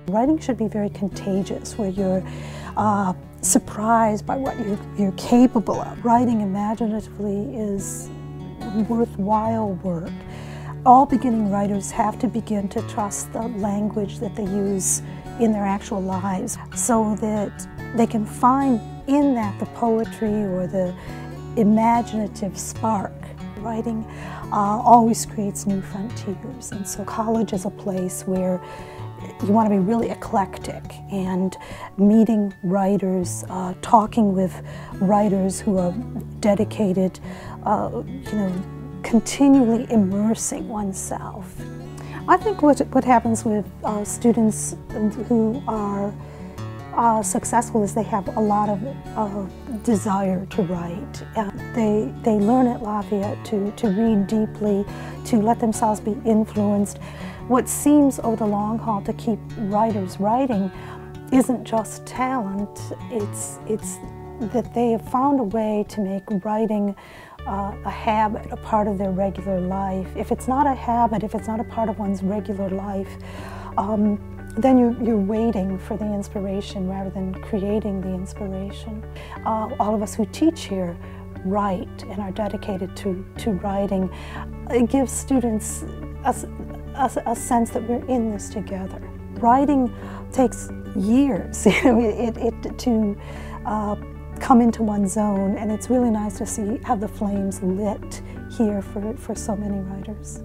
Writing should be very contagious, where you're surprised by what you're capable of. Writing imaginatively is worthwhile work. All beginning writers have to begin to trust the language that they use in their actual lives, so that they can find in that the poetry or the imaginative spark. Writing always creates new frontiers, and so college is a place where you want to be really eclectic, and meeting writers, talking with writers who are dedicated, continually immersing oneself. I think what happens with students who are successful is they have a lot of desire to write. They learn at Lafayette to read deeply, to let themselves be influenced. What seems over the long haul to keep writers writing isn't just talent, it's that they have found a way to make writing a habit, a part of their regular life. If it's not a habit, if it's not a part of one's regular life, then you're waiting for the inspiration rather than creating the inspiration. All of us who teach here write and are dedicated to writing. It gives students a sense that we're in this together. Writing takes years to come into one's own, and it's really nice to have the flames lit here for so many writers.